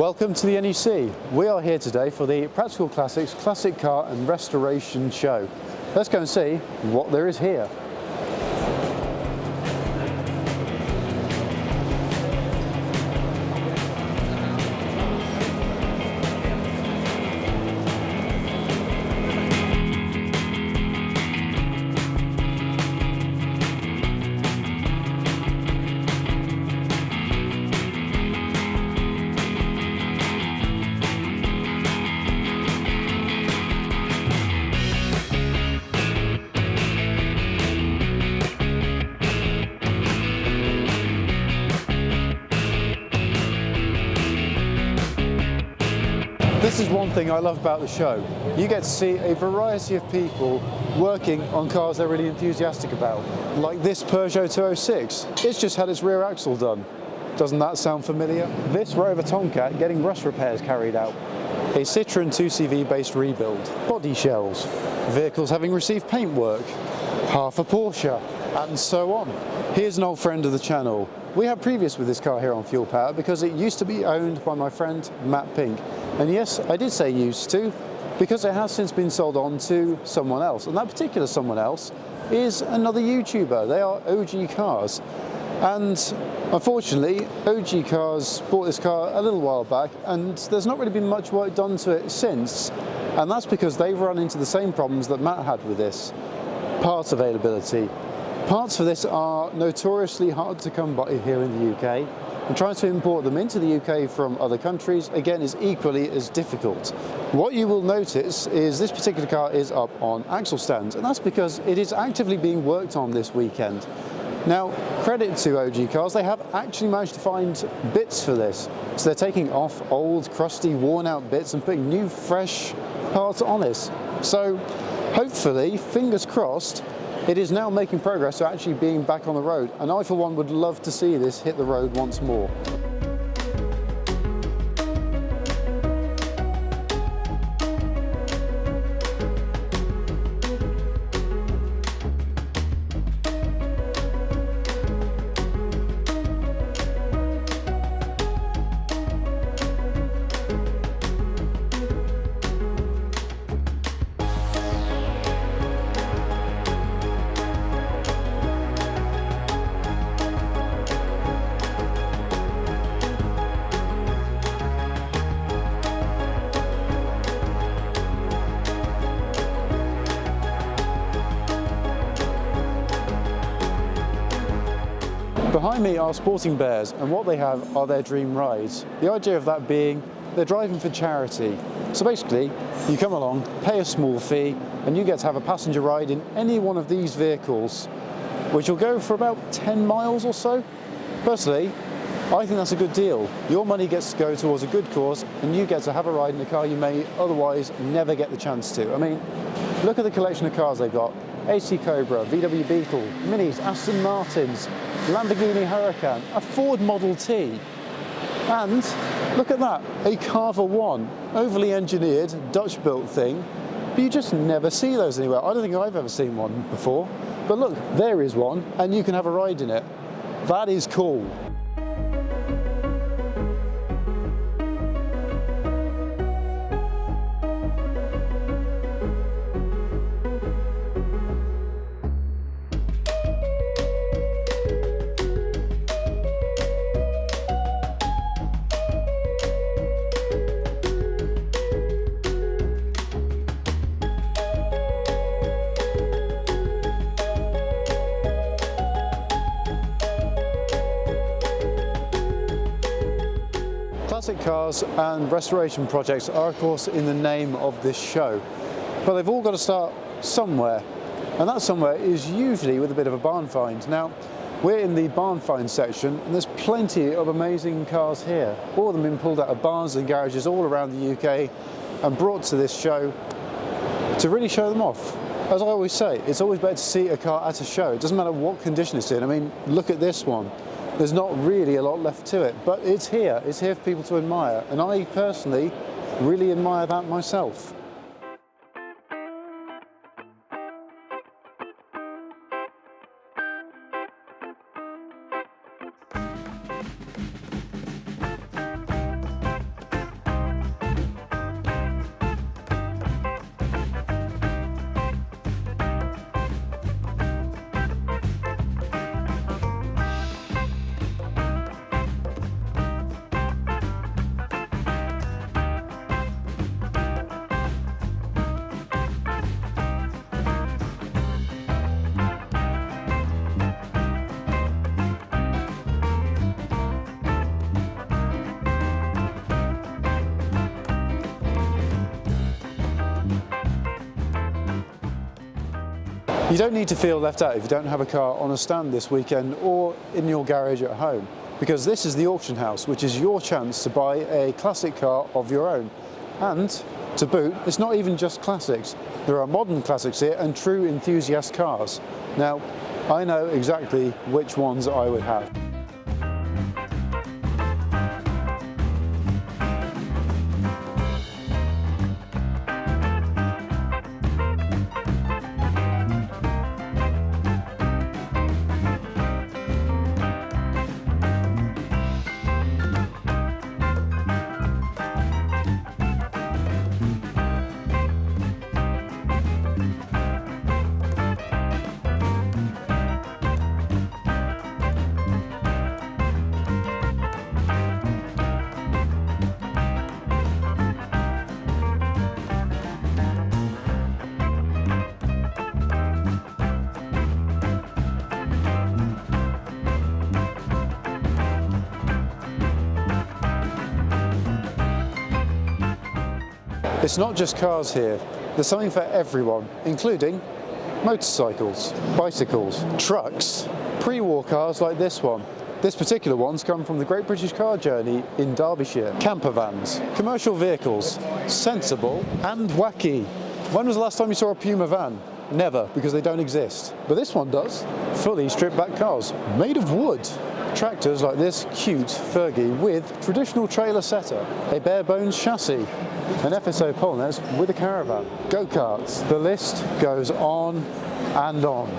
Welcome to the NEC. We are here today for the Practical Classics Classic Car and Restoration Show. Let's go and see what there is here. This is one thing I love about the show. You get to see a variety of people working on cars they're really enthusiastic about. Like this Peugeot 206, it's just had its rear axle done. Doesn't that sound familiar? This Rover Tomcat getting rust repairs carried out. A Citroen 2CV based rebuild. Body shells. Vehicles having received paintwork. Half a Porsche, and so on. Here's an old friend of the channel. We have previous with this car here on Fuel Power because it used to be owned by my friend Matt Pink. And yes, I did say used to, because it has since been sold on to someone else. And that particular someone else is another YouTuber. They are OG Cars. And unfortunately, OG Cars bought this car a little while back, and there's not really been much work done to it since. And that's because they've run into the same problems that Matt had with this. Parts availability. Parts for this are notoriously hard to come by here in the UK, and trying to import them into the UK from other countries, again, is equally as difficult. What you will notice is this particular car is up on axle stands, and that's because it is actively being worked on this weekend. Now, credit to OG Cars, they have actually managed to find bits for this. So they're taking off old, crusty, worn out bits and putting new, fresh parts on this. So hopefully, fingers crossed, it is now making progress to actually being back on the road, and I for one would love to see this hit the road once more. Behind me are Sporting Bears, and what they have are their dream rides. The idea of that being they're driving for charity. So basically, you come along, pay a small fee, and you get to have a passenger ride in any one of these vehicles, which will go for about 10 miles or so. Personally, I think that's a good deal. Your money gets to go towards a good cause, and you get to have a ride in a car you may otherwise never get the chance to. I mean, look at the collection of cars they've got. AC Cobra, VW Beetle, Minis, Aston Martins, Lamborghini Huracan, a Ford Model T, and look at that, a Carver 1, overly engineered, Dutch-built thing, but you just never see those anywhere. I don't think I've ever seen one before, but look, there is one, and you can have a ride in it. That is cool. Classic cars and restoration projects are of course in the name of this show, but they've all got to start somewhere, and that somewhere is usually with a bit of a barn find. Now, we're in the barn find section, and there's plenty of amazing cars here, all of them being pulled out of barns and garages all around the UK and brought to this show to really show them off. As I always say, it's always better to see a car at a show. It doesn't matter what condition it's in. I mean, look at this one. There's not really a lot left to it, but it's here for people to admire, and I personally really admire that myself. You don't need to feel left out if you don't have a car on a stand this weekend or in your garage at home, because this is the auction house, which is your chance to buy a classic car of your own. And to boot, it's not even just classics. There are modern classics here and true enthusiast cars. Now, I know exactly which ones I would have. It's not just cars here, there's something for everyone, including motorcycles, bicycles, trucks, pre-war cars like this one. This particular one's come from the Great British Car Journey in Derbyshire. Camper vans, commercial vehicles, sensible and wacky. When was the last time you saw a Puma van? Never, because they don't exist. But this one does. Fully stripped back cars, made of wood. Tractors like this cute Fergie with traditional trailer setup, a bare bones chassis, an FSO Polonez with a caravan, go-karts. The list goes on and on.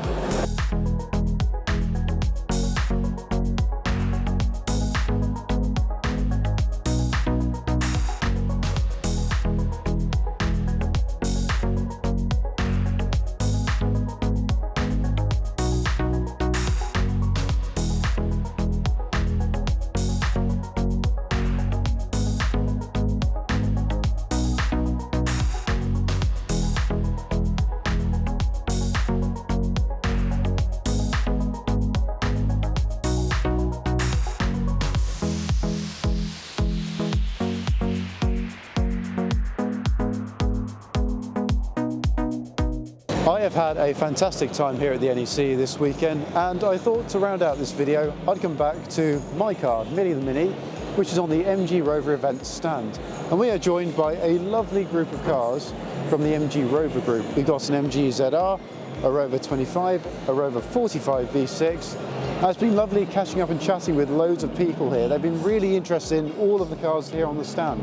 I have had a fantastic time here at the NEC this weekend, and I thought to round out this video I'd come back to my car, Millie the Mini, which is on the MG Rover event stand. And we are joined by a lovely group of cars from the MG Rover group. We've got an MG ZR, a Rover 25, a Rover 45 V6. And it's been lovely catching up and chatting with loads of people here. They've been really interested in all of the cars here on the stand.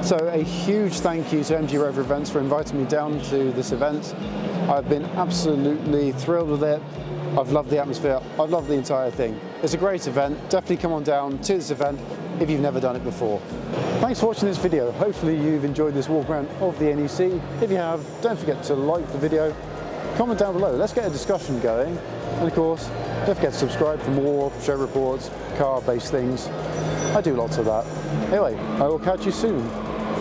So a huge thank you to MG Rover Events for inviting me down to this event. I've been absolutely thrilled with it. I've loved the atmosphere. I've loved the entire thing. It's a great event. Definitely come on down to this event if you've never done it before. Thanks for watching this video. Hopefully you've enjoyed this walk around of the NEC. If you have, don't forget to like the video, comment down below. Let's get a discussion going. And of course, don't forget to subscribe for more show reports, car-based things. I do lots of that. Anyway, I will catch you soon.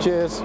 Cheers.